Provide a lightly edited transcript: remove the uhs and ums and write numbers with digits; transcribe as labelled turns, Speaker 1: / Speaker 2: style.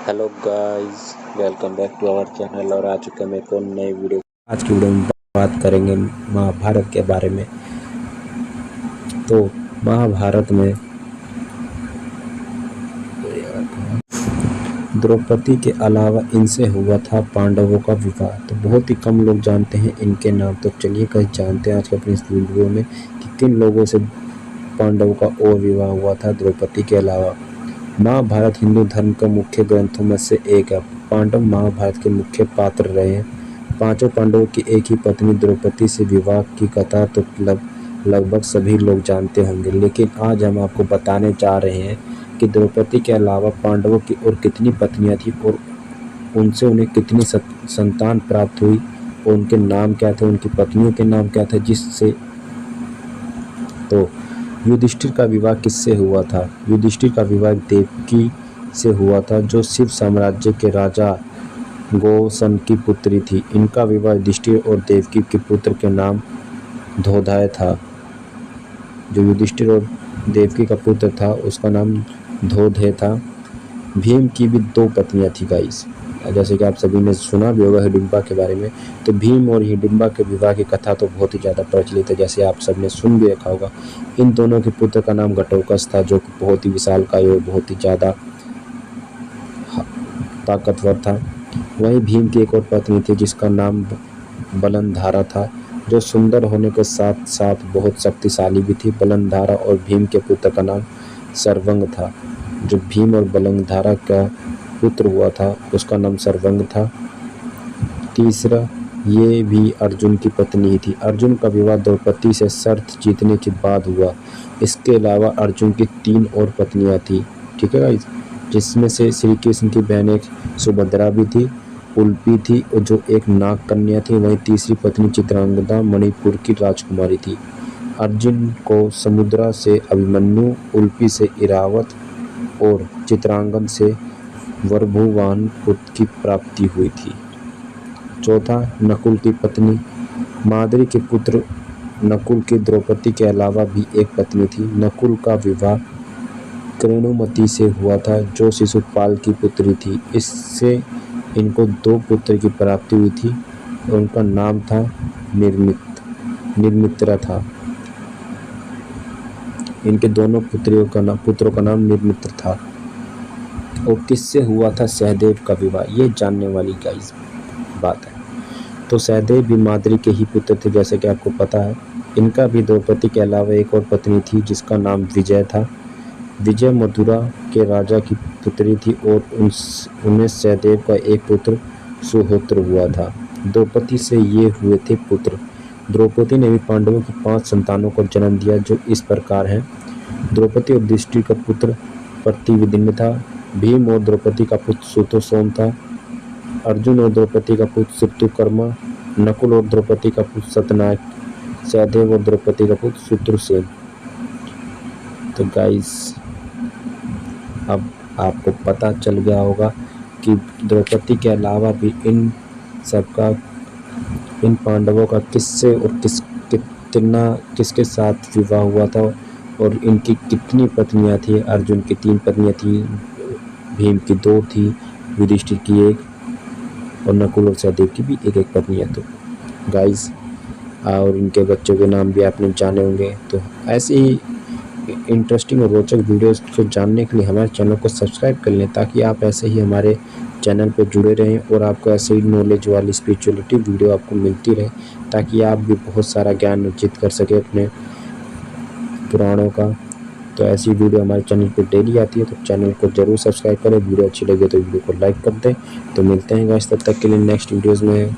Speaker 1: Hello guys, welcome back to our channel. और आ चुके हैं एक और नई वीडियो। आज की वीडियो में बात करेंगे महाभारत के बारे में। तो महाभारत में द्रौपदी के अलावा इनसे हुआ था पांडवों का विवाह। तो बहुत ही कम लोग जानते हैं इनके नाम। तो चलिए कहीं जानते हैं आज के अपनी इस वीडियो में कि किन लोगों से पांडवों का और विवाह हुआ था द्रौपदी के अलावा। महाभारत हिंदू धर्म के मुख्य ग्रंथों में से एक है। पांडव महाभारत के मुख्य पात्र रहे हैं। पांचों पांडवों की एक ही पत्नी द्रौपदी से विवाह की कथा तो लगभग सभी लोग जानते होंगे, लेकिन आज हम आपको बताने जा रहे हैं कि द्रौपदी के अलावा पांडवों की और कितनी पत्नियां थी और उनसे उन्हें कितनी संतान प्राप्त हुई और उनके नाम क्या थे, उनकी पत्नियों के नाम क्या थे। जिससे तो युधिष्ठिर का विवाह किससे हुआ था? युधिष्ठिर का विवाह देवकी से हुआ था, जो शिव साम्राज्य के राजा गोसन की पुत्री थी। इनका विवाह युधिष्ठिर और देवकी के पुत्र के नाम धोधाय था। जो युधिष्ठिर और देवकी का पुत्र था उसका नाम धोधय था। भीम की भी दो पत्नियां थी गाइस, जैसे कि आप सभी ने सुना भी होगा हिडिंबा के बारे में। तो भीम और हिडिंबा के विवाह की कथा तो बहुत ही ज़्यादा प्रचलित है, जैसे आप सब ने सुन भी रखा होगा। इन दोनों के पुत्र का नाम घटोत्कच था, जो कि बहुत ही विशालकाय और बहुत ही ज़्यादा ताकतवर था। वहीं भीम की एक और पत्नी थी जिसका नाम बलनधारा था, जो सुंदर होने के साथ साथ बहुत शक्तिशाली भी थी। बलनधारा और भीम के पुत्र का नाम सर्वंग था। जो भीम और बलनधारा का पुत्र हुआ था उसका नाम सर्वंग था। तीसरा, ये भी अर्जुन की पत्नी थी। अर्जुन का विवाह द्रौपदी से शर्त जीतने के बाद हुआ। इसके अलावा अर्जुन की 3 और पत्नियां थी, ठीक है गाइस, जिसमें से श्री कृष्ण की बहन एक सुभद्रा भी थी, उल्पी थी और जो एक नाग कन्या थी। वहीं तीसरी पत्नी चित्रांगदा मणिपुर की राजकुमारी थी। अर्जुन को समुद्रा से अभिमन्यु, उल्पी से इरावत और चित्रांगद से वरभुवाहन पुत्र की प्राप्ति हुई थी। चौथा, नकुल की पत्नी माद्री के पुत्र नकुल की द्रौपदी के अलावा भी एक पत्नी थी। नकुल का विवाह कृणुमति से हुआ था, जो शिशुपाल की पुत्री थी। इससे इनको 2 पुत्र की प्राप्ति हुई थी और उनका नाम था निर्मित्रा था। इनके दोनों पुत्रों का नाम निर्मित्र था। और किससे हुआ था सहदेव का विवाह, ये जानने वाली गाइस बात है। तो सहदेव भी माद्री के ही पुत्र थे, जैसे कि आपको पता है। इनका भी द्रौपदी के अलावा एक और पत्नी थी जिसका नाम विजय था। विजय मथुरा के राजा की पुत्री थी और उन्हें सहदेव का एक पुत्र सुहोत्र हुआ था। द्रौपदी से ये हुए थे पुत्र। द्रौपदी ने भी पांडवों की 5 संतानों को जन्म दिया, जो इस प्रकार हैं। द्रौपदी और युधिष्ठिर का पुत्र प्रतिविदिन था। भीम और द्रौपदी का पुत्र सुतोसोम था। अर्जुन और द्रौपदी का पुत्र श्रुतुकर्मा। नकुल और द्रौपदी का पुत्र सतनायक। सहदेव और द्रौपदी का पुत्र शत्रुसेन। तो गाइस, अब आपको पता चल गया होगा कि द्रौपदी के अलावा भी इन पांडवों का किससे और किसके साथ विवाह हुआ था और इनकी कितनी पत्नियां थी। अर्जुन की 3 पत्नियां थी, भीम की 2 थी, युधिष्ठिर की 1 और नकुल और सहदेव की भी 1 पत्नियां। तो गाइस, और इनके बच्चों के नाम भी आपने जाने होंगे। तो ऐसे ही इंटरेस्टिंग और रोचक वीडियोस को जानने के लिए हमारे चैनल को सब्सक्राइब कर लें, ताकि आप ऐसे ही हमारे चैनल पर जुड़े रहें और आपको ऐसे ही नॉलेज वाली स्पिरिचुअलिटी वीडियो आपको मिलती रहे, ताकि आप भी बहुत सारा ज्ञान अर्जित कर सकें अपने पुराणों का। तो ऐसी वीडियो हमारे चैनल पर डेली आती है, तो चैनल को जरूर सब्सक्राइब करें। वीडियो अच्छी लगे तो वीडियो को लाइक कर दें। तो मिलते हैं गाइस, तब तक के लिए नेक्स्ट वीडियोज़ में।